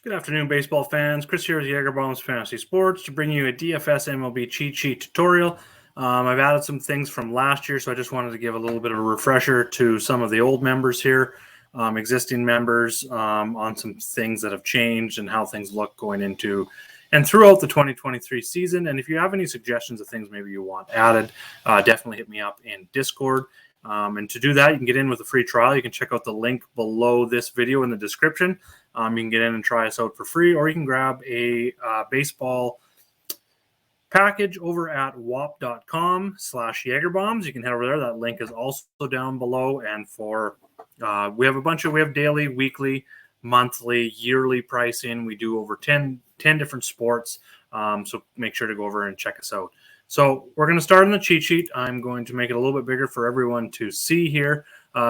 Good afternoon, baseball fans. Chris here with Jagerbombs Fantasy Sports to bring you a DFS MLB cheat sheet tutorial. I've added some things from last year, so I just wanted to give a little bit of a refresher to some of the old members here, existing members, on some things that have changed and how things look going into and throughout the 2023 season. And if you have any suggestions of things maybe you want added, definitely hit me up in Discord. And to do that, you can get in with a free trial. You can check out the link below this video in the description. You can get in and try us out for free, or you can grab a baseball package over at wop.com/Jagerbombs. You can head over there. That link is also down below. And for we have daily, weekly, monthly, yearly pricing. We do over 10 different sports. So make sure to go over and check us out. So we're going to start on the cheat sheet. I'm going to make it a little bit bigger for everyone to see here.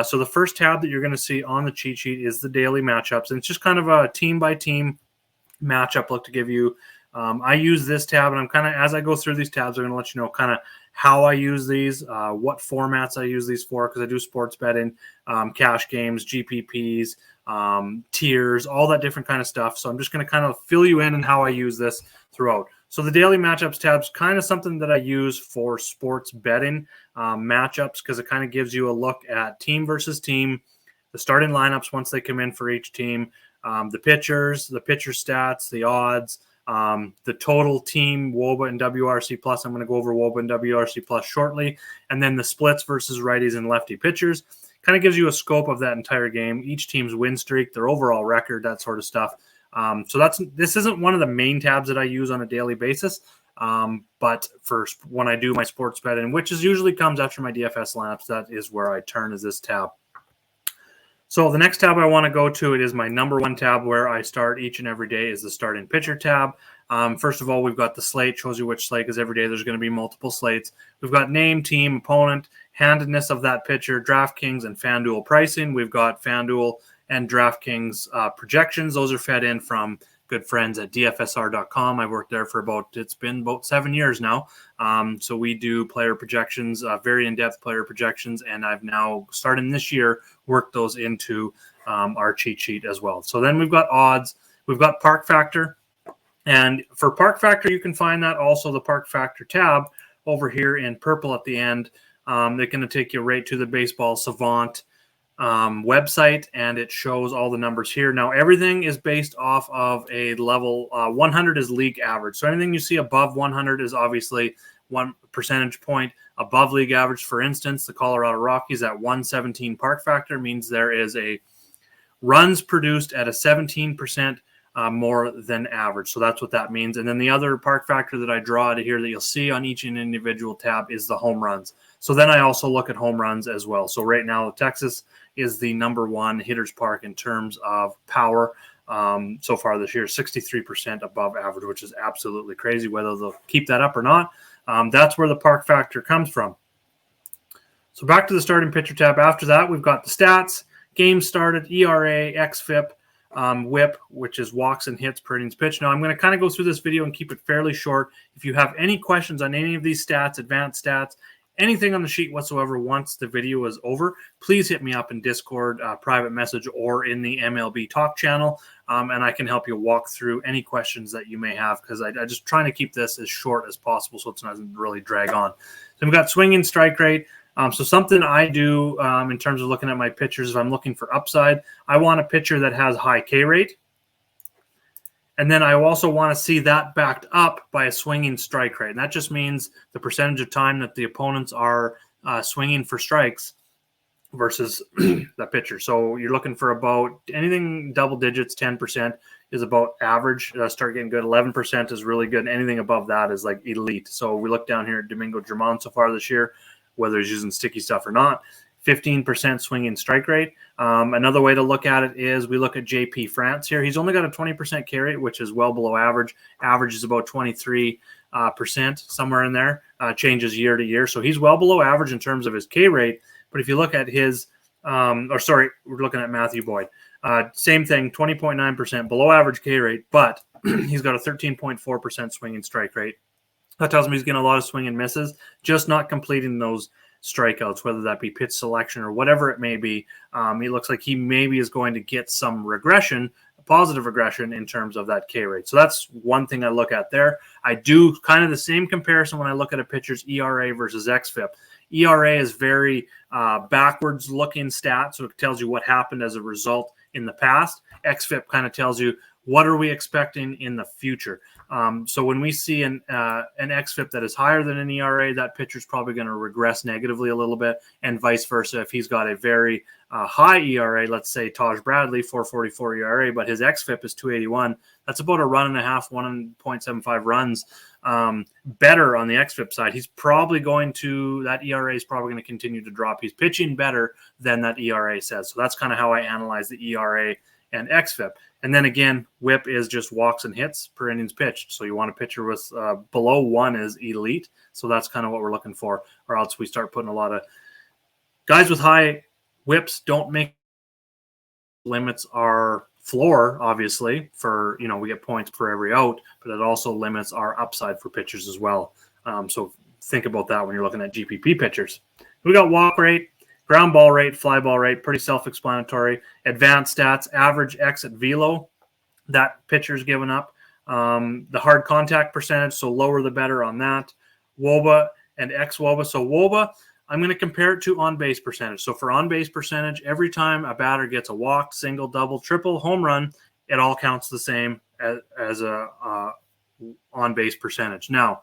So the first tab that you're going to see on the cheat sheet is the daily matchups. And it's just kind of a team-by-team matchup look to give you. I use this tab, and I'm kind of, as I go through these tabs, I'm going to let you know kind of how I use these, what formats I use these for, because I do sports betting, cash games, GPPs, tiers, all that different kind of stuff. So I'm just going to kind of fill you in on how I use this throughout. So the daily matchups tab's kind of something that I use for sports betting matchups, because it kind of gives you a look at team versus team, the starting lineups once they come in for each team, the pitchers, the pitcher stats, the odds, the total team WOBA and WRC plus. I'm going to go over WOBA and WRC plus shortly, and then the splits versus righties and lefty pitchers. Kind of gives you a scope of that entire game, each team's win streak, their overall record, that sort of stuff. So this isn't one of the main tabs that I use on a daily basis, but for when I do my sports betting, which is usually comes after my DFS lineups, that is where I turn is this tab. So the next tab I want to go to, it is my number one tab where I start each and every day, is the starting pitcher tab. First of all, we've got the slate, shows you which slate, because every day there's going to be multiple slates. We've got name, team, opponent, handedness of that pitcher, DraftKings, and FanDuel pricing. We've got FanDuel and DraftKings projections. Those are fed in from good friends at DFSR.com. I've worked there for it's been about 7 years now. So we do player projections, very in-depth player projections, and I've now, starting this year, worked those into our cheat sheet as well. So then we've got odds. We've got Park Factor. And for Park Factor, you can find that also the Park Factor tab over here in purple at the end. They're going to take you right to the Baseball Savant website, and it shows all the numbers here. Now, everything is based off of a level 100 is league average. So anything you see above 100 is obviously 1 percentage point above league average. For instance, the Colorado Rockies at 117 Park Factor means there is a runs produced at a 17% more than average. So that's what that means. And then the other Park Factor that I draw out of here that you'll see on each individual tab is the home runs. So then I also look at home runs as well. So right now, Texas is the number one hitters park in terms of power so far this year, 63% above average, which is absolutely crazy. Whether they'll keep that up or not, that's where the Park Factor comes from. So back to the starting pitcher tab. After that, we've got the stats, games started, ERA, XFIP, WHIP, which is walks and hits per innings pitched. Now, I'm going to kind of go through this video and keep it fairly short. If you have any questions on any of these stats, advanced stats, anything on the sheet whatsoever once the video is over, please hit me up in Discord, private message, or in the MLB Talk channel, and I can help you walk through any questions that you may have, because I just trying to keep this as short as possible so it doesn't really drag on. So we've got swing and strike rate. So something I do in terms of looking at my pitchers, if I'm looking for upside, I want a pitcher that has high K rate. And then I also want to see that backed up by a swinging strike rate. And that just means the percentage of time that the opponents are swinging for strikes versus the pitcher. So you're looking for about anything double digits, 10% is about average. Start getting good. 11% is really good. Anything above that is like elite. So we look down here at Domingo Germán so far this year, whether he's using sticky stuff or not. 15% swinging strike rate. Another way to look at it is we look at JP France here. He's only got a 20% K rate, which is well below average. Average is about 23%, somewhere in there. Changes year to year. So he's well below average in terms of his K rate. But if you look at his, we're looking at Matthew Boyd. Same thing, 20.9% below average K rate, but he's got a 13.4% swinging strike rate. That tells me he's getting a lot of swing and misses, just not completing those strikeouts, whether that be pitch selection or whatever it may be. He looks like he maybe is going to get some regression positive regression in terms of that K rate. So that's one thing I look at there. I do kind of the same comparison when I look at a pitcher's ERA versus xFIP. ERA is very backwards looking stat, so it tells you what happened as a result in the past. xFIP kind of tells you what are we expecting in the future. So when we see an xFIP that is higher than an ERA, that pitcher's probably going to regress negatively a little bit, and vice versa. If he's got a very high ERA, let's say Taj Bradley, 4.44 ERA, but his xFIP is 2.81, that's about a run and a half, 1.75 runs better on the xFIP side. He's probably going to, that ERA is probably going to continue to drop. He's pitching better than that ERA says. So that's kind of how I analyze the ERA and xFIP. And then again, WHIP is just walks and hits per innings pitched. So you want a pitcher with below 1 is elite. So that's kind of what we're looking for, or else we start putting a lot of guys with high WHIPs don't make limits our floor, obviously, for, we get points per every out, but it also limits our upside for pitchers as well. So think about that when you're looking at GPP pitchers. We got walk rate, ground ball rate, fly ball rate, pretty self-explanatory. Advanced stats, average exit velo that pitcher's given up. The hard contact percentage, so lower the better on that. WOBA and xWOBA. So WOBA, I'm going to compare it to on-base percentage. So for on-base percentage, every time a batter gets a walk, single, double, triple, home run, it all counts the same as a on-base percentage. Now,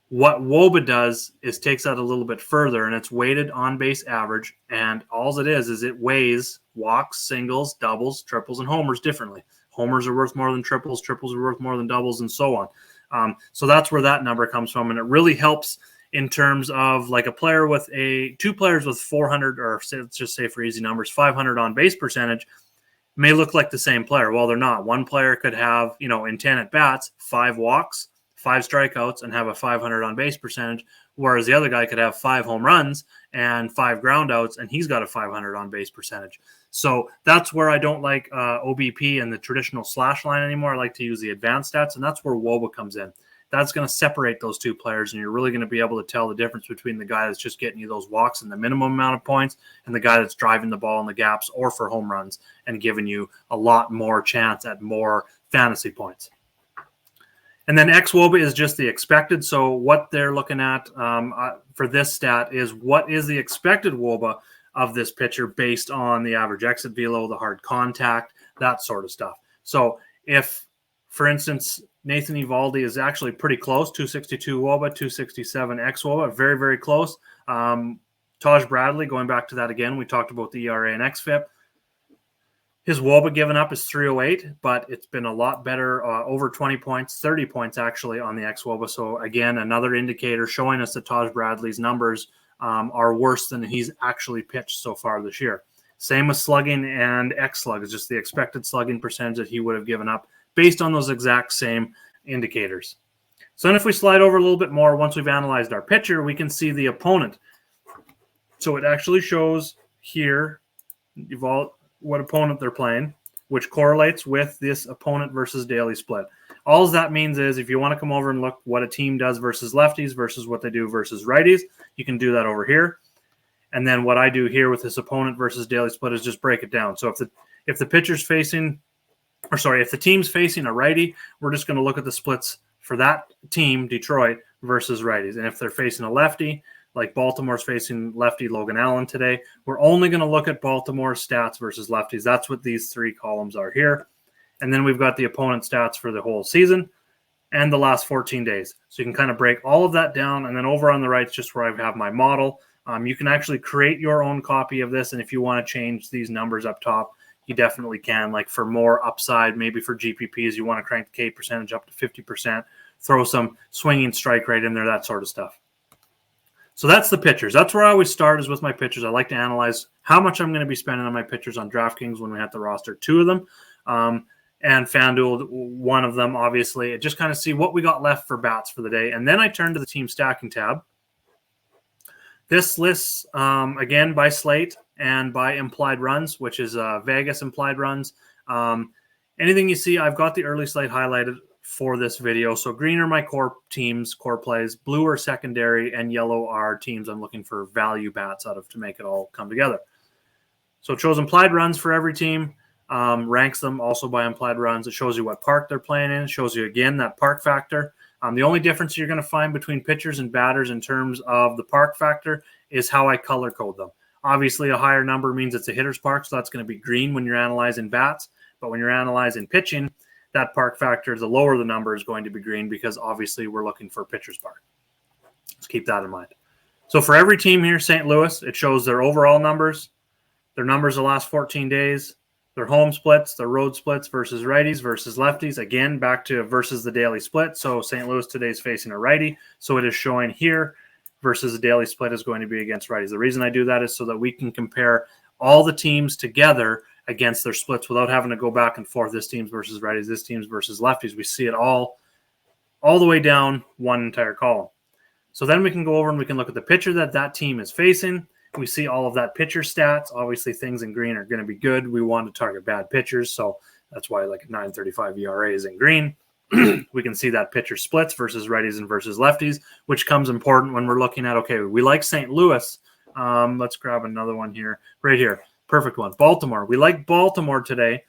what WOBA does is takes that a little bit further, and it's weighted on-base average, and all it is it weighs walks, singles, doubles, triples, and homers differently. Homers are worth more than triples, triples are worth more than doubles, and so on. So that's where that number comes from, and it really helps in terms of like a player with two players with 400, or let's just say for easy numbers, 500 on-base percentage may look like the same player. Well, they're not. One player could have, in 10 at-bats, 5 walks, 5 strikeouts, and have a 500 on-base percentage, whereas the other guy could have 5 home runs and 5 groundouts, and he's got a 500 on-base percentage. So that's where I don't like OBP and the traditional slash line anymore. I like to use the advanced stats, and that's where WOBA comes in. That's going to separate those two players, and you're really going to be able to tell the difference between the guy that's just getting you those walks and the minimum amount of points and the guy that's driving the ball in the gaps or for home runs and giving you a lot more chance at more fantasy points. And then xWOBA is just the expected. So what they're looking at for this stat is what is the expected WOBA of this pitcher based on the average exit velo, the hard contact, that sort of stuff. So if, for instance, Nathan Eovaldi is actually pretty close, 262 WOBA, 267 xWOBA, very, very close. Taj Bradley, going back to that again, we talked about the ERA and xFIP. His WOBA given up is 308, but it's been a lot better, over 20 points, 30 points actually on the xWOBA. So again, another indicator showing us that Taj Bradley's numbers are worse than he's actually pitched so far this year. Same with slugging and xSlug. It's just the expected slugging percentage that he would have given up based on those exact same indicators. So then if we slide over a little bit more, once we've analyzed our pitcher, we can see the opponent. So it actually shows here what opponent they're playing, which correlates with this opponent versus daily split. All that means is if you want to come over and look what a team does versus lefties versus what they do versus righties, you can do that over here. And then what I do here with this opponent versus daily split is just break it down. So if the pitcher's facing, if the team's facing a righty, we're just going to look at the splits for that team, Detroit, versus righties. And if they're facing a lefty, like Baltimore's facing lefty Logan Allen today, we're only going to look at Baltimore's stats versus lefties. That's what these 3 columns are here. And then we've got the opponent stats for the whole season and the last 14 days. So you can kind of break all of that down. And then over on the right is just where I have my model. You can actually create your own copy of this. And if you want to change these numbers up top, you definitely can. Like for more upside, maybe for GPPs, you want to crank the K percentage up to 50%, throw some swinging strike rate in there, that sort of stuff. So that's the pitchers. That's where I always start, is with my pitchers. I like to analyze how much I'm going to be spending on my pitchers on DraftKings when we have to roster 2 of them. And FanDuel, one of them, obviously. Just kind of see what we got left for bats for the day. And then I turn to the team stacking tab. This lists, again, by slate and by implied runs, which is Vegas implied runs. Anything you see, I've got the early slate highlighted for this video. So green are my core teams, core plays. Blue are secondary, and yellow are teams I'm looking for value bats out of to make it all come together. So it shows implied runs for every team. ranks them also by implied runs. It shows you what park they're playing in. It shows you, again, that park factor. The only difference you're going to find between pitchers and batters in terms of the park factor is how I color code them. Obviously, a higher number means it's a hitter's park, so that's going to be green when you're analyzing bats. But when you're analyzing pitching, that park factor, the lower the number, is going to be green because obviously we're looking for pitcher's park. Let's keep that in mind. So for every team here, St. Louis, it shows their overall numbers, their numbers the last 14 days, their home splits, their road splits versus righties versus lefties. Again, back to versus the daily split. So St. Louis today is facing a righty. So it is showing here versus the daily split is going to be against righties. The reason I do that is so that we can compare all the teams together against their splits without having to go back and forth. This team's versus righties, this team's versus lefties. We see it all the way down one entire column. So then we can go over and we can look at the pitcher that team is facing. We see all of that pitcher stats. Obviously, things in green are going to be good. We want to target bad pitchers, so that's why like a 9.35 ERA is in green. We can see that pitcher splits versus righties and versus lefties, which comes important when we're looking at, okay, we like St. Louis. Let's grab another one here. Right here. Perfect one. Baltimore. We like Baltimore today,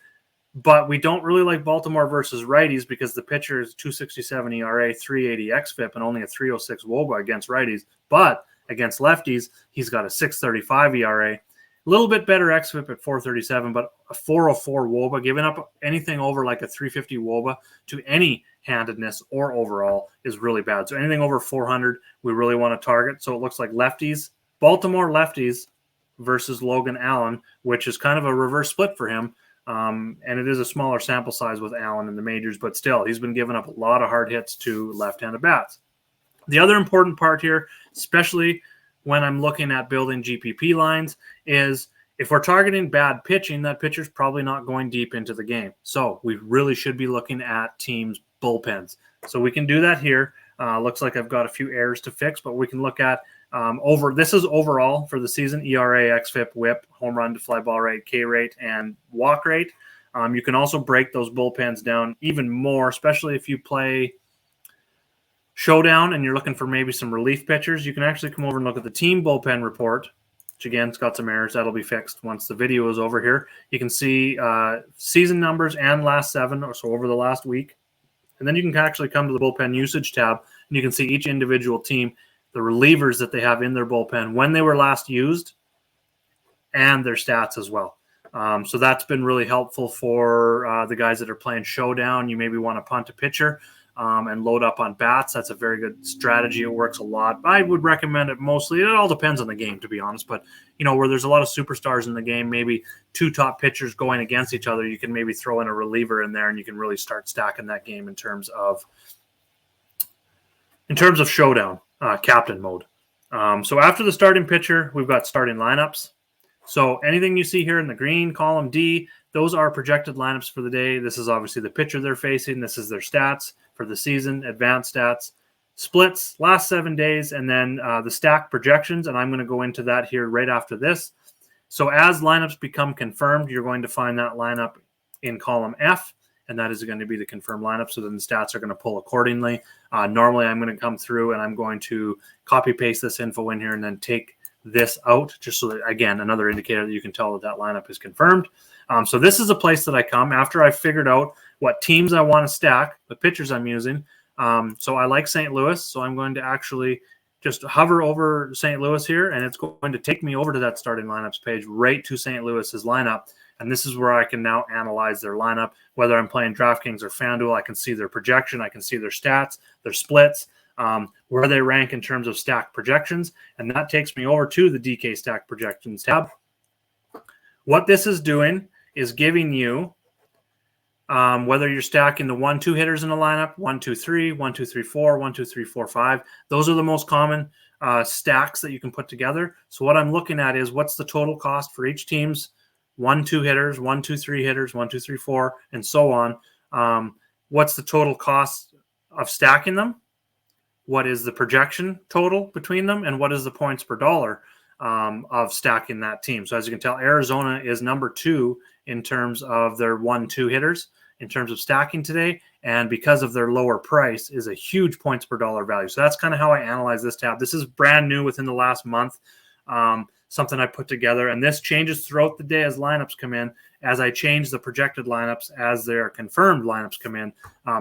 but we don't really like Baltimore versus righties because the pitcher is 2.67 ERA, 3.80 xFIP, and only a 3.06 WOBA against righties. But against lefties, he's got a 6.35 ERA, a little bit better xFIP at 4.37, but a 4.04 WOBA. Giving up anything over like a 3.50 WOBA to any handedness or overall is really bad. So anything over 400, we really want to target. So it looks like lefties, Baltimore lefties versus Logan Allen, which is kind of a reverse split for him. And it is a smaller sample size with Allen in the majors, but still, he's been giving up a lot of hard hits to left-handed bats. The other important part here, especially when I'm looking at building GPP lines, is if we're targeting bad pitching, that pitcher's probably not going deep into the game. So we really should be looking at teams' bullpens. So we can do that here. Looks like I've got a few errors to fix, but we can look at this is overall for the season: ERA, xFIP, WHIP, home run to fly ball rate, K rate, and walk rate. You can also break those bullpens down even more, especially if you play showdown and you're looking for maybe some relief pitchers. You can actually come over and look at the team bullpen report, which again, it's got some errors. That'll be fixed once the video is over here. You can see season numbers and last 7, so over the last week. And then you can actually come to the bullpen usage tab, and you can see each individual team, the relievers that they have in their bullpen, when they were last used, and their stats as well. So that's been really helpful for the guys that are playing showdown. You maybe want to punt a pitcher and load up on bats. That's a very good strategy. It works a lot. I would recommend it mostly. It all depends on the game, to be honest. But, where there's a lot of superstars in the game, maybe 2 top pitchers going against each other, you can maybe throw in a reliever in there and you can really start stacking that game in terms of showdown, captain mode. So after the starting pitcher, we've got starting lineups. So anything you see here in the green column D, those are projected lineups for the day. This is obviously the pitcher they're facing. This is their stats for the season, advanced stats, splits, last 7 days, and then the stack projections. And I'm going to go into that here right after this. So as lineups become confirmed, you're going to find that lineup in column F, and that is going to be the confirmed lineup. So then the stats are going to pull accordingly. Normally, I'm going to come through and I'm going to copy paste this info in here and then take this out, just so that, again, another indicator that you can tell that lineup is confirmed. So this is a place that I come after I've figured out what teams I want to stack, the pitchers I'm using. So I like St. Louis, so I'm going to actually just hover over St. Louis here, and it's going to take me over to that starting lineups page, right to St. Louis's lineup. And this is where I can now analyze their lineup. Whether I'm playing DraftKings or FanDuel, I can see their projection, I can see their stats, their splits, where they rank in terms of stack projections. And that takes me over to the DK Stack Projections tab. What this is doing is giving you whether you're stacking the 1-2 hitters in a lineup, 1-2-3, 1-2-3-4, 1-2-3-4-5. Those are the most common stacks that you can put together. So what I'm looking at is what's the total cost for each team's 1-2 hitters, 1-2-3 hitters, 1-2-3-4, and so on. What's the total cost of stacking them? What is the projection total between them? And what is the points per dollar of stacking that team? So as you can tell, Arizona is number 2 in terms of their 1-2 hitters in terms of stacking today. And because of their lower price is a huge points per dollar value. So that's kind of how I analyze this tab. This is brand new within the last month. Something I put together, and this changes throughout the day as lineups come in, as I change the projected lineups, as their confirmed lineups come in,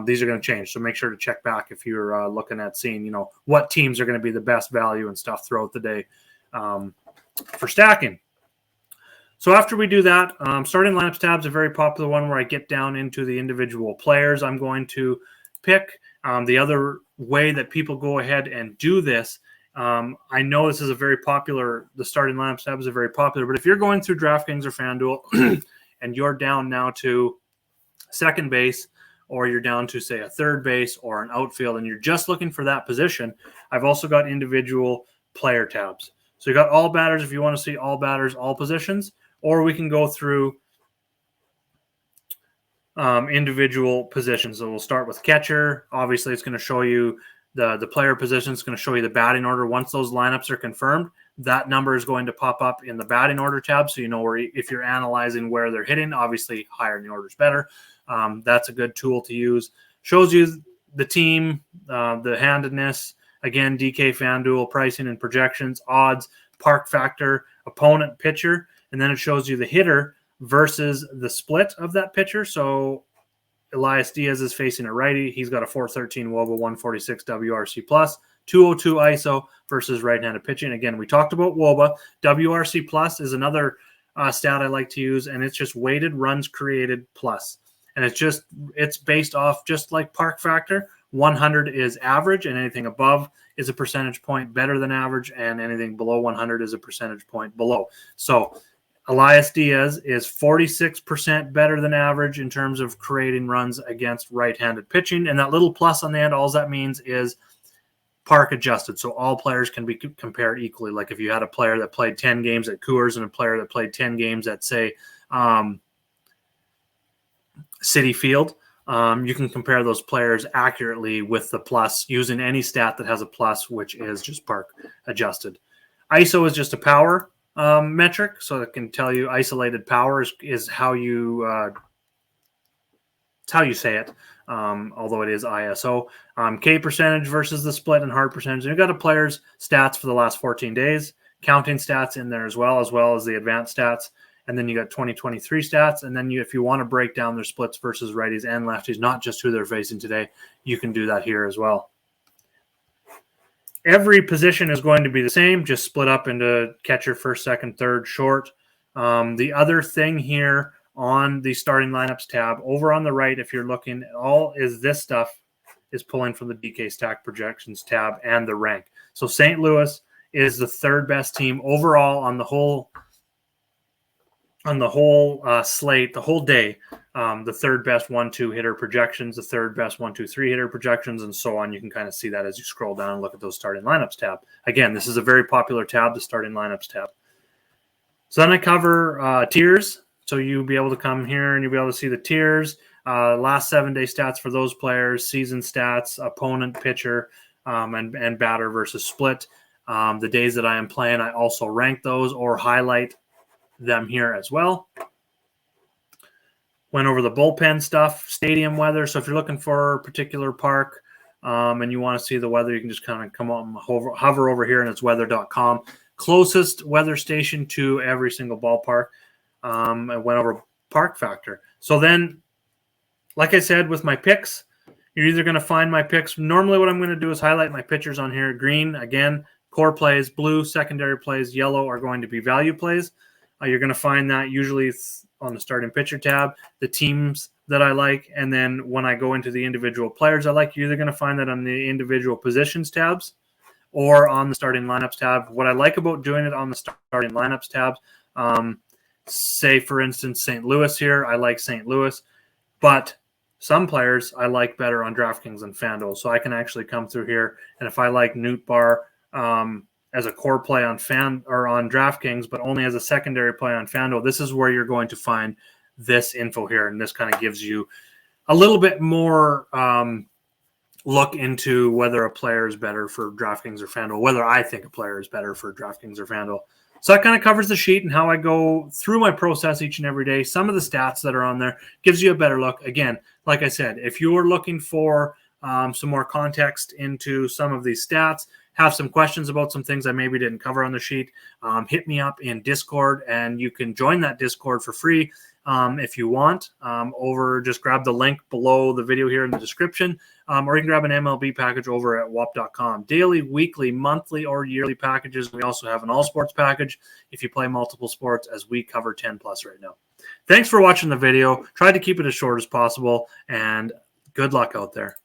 these are going to change. So make sure to check back if you're looking at seeing, what teams are going to be the best value and stuff throughout the day for stacking. So after we do that, starting lineups tab is a very popular one where I get down into the individual players I'm going to pick. The other way that people go ahead and do this, I know this is a very popular, the starting lineups tab is a very popular, but if you're going through DraftKings or FanDuel and you're down now to second base, or you're down to, say, a third base or an outfield, and you're just looking for that position, I've also got individual player tabs. So you got all batters if you want to see all batters, all positions, or we can go through individual positions. So we'll start with catcher. Obviously, it's going to show you the player position. It's going to show you the batting order. Once those lineups are confirmed, that number is going to pop up in the batting order tab. So you know where, if you're analyzing where they're hitting, obviously higher in the order is better. That's a good tool to use. Shows you the team, the handedness. Again, DK, FanDuel, pricing and projections, odds, park factor, opponent, pitcher, and then it shows you the hitter versus the split of that pitcher. So Elias Diaz is facing a righty. He's got a 413 WOBA, 146 WRC plus, 202 ISO versus right-handed pitching. Again, we talked about WOBA. WRC plus is another stat I like to use, and it's just weighted runs created plus. And it's based off just like park factor. 100 is average, and anything above is a percentage point better than average, and anything below 100 is a percentage point below. So Elias Diaz is 46% better than average in terms of creating runs against right-handed pitching. And that little plus on the end, all that means is park adjusted. So all players can be compared equally. Like if you had a player that played 10 games at Coors and a player that played 10 games at, say, Citi Field, you can compare those players accurately with the plus using any stat that has a plus, which is just park adjusted. ISO is just a power metric, so it can tell you isolated power is how you say it, although it is ISO. K percentage versus the split and hard percentage. You've got a player's stats for the last 14 days, counting stats in there as well as the advanced stats. And then you got 2023 stats. And then if you want to break down their splits versus righties and lefties, not just who they're facing today, you can do that here as well. Every position is going to be the same, just split up into catcher, first, second, third, short. The other thing here on the starting lineups tab, over on the right, if you're looking at all, is this stuff is pulling from the DK Stack Projections tab and the rank. So St. Louis is the third best team overall on the whole slate, the whole day. The third best 1-2 hitter projections, the third best 1-2-3 hitter projections, and so on. You can kind of see that as you scroll down and look at those starting lineups tab. Again, this is a very popular tab, the starting lineups tab. So then I cover tiers. So you'll be able to come here and you'll be able to see the tiers, last 7-day stats for those players, season stats, opponent, pitcher, and batter versus split. The days that I am playing, I also rank those or highlight them here as well. Went over the bullpen stuff, stadium weather. So if you're looking for a particular park and you want to see the weather, you can just kind of come on, hover over here, and it's weather.com. Closest weather station to every single ballpark. I went over park factor. So then, like I said, with my picks, you're either going to find my picks. Normally what I'm going to do is highlight my pitchers on here. Green, again, core plays. Blue, secondary plays. Yellow are going to be value plays. You're going to find that usually on the starting pitcher tab, the teams that I like. And then when I go into the individual players I like, you're either going to find that on the individual positions tabs or on the starting lineups tab. What I like about doing it on the starting lineups tab, say, for instance, St. Louis here, I like St. Louis, but some players I like better on DraftKings and FanDuel. So I can actually come through here, and if I like Newt Bar as a core play on DraftKings, but only as a secondary play on FanDuel, this is where you're going to find this info here, and this kind of gives you a little bit more look into whether a player is better for DraftKings or FanDuel, whether I think a player is better for DraftKings or FanDuel. So that kind of covers the sheet and how I go through my process each and every day. Some of the stats that are on there gives you a better look. Again, like I said, if you're looking for some more context into some of these stats, have some questions about some things I maybe didn't cover on the sheet, hit me up in Discord, and you can join that Discord for free. if you want. Just grab the link below the video here in the description, or you can grab an MLB package over at whop.com. Daily, weekly, monthly, or yearly packages. We also have an all sports package if you play multiple sports, as we cover 10 plus right now. Thanks for watching the video. Tried to keep it as short as possible, and good luck out there.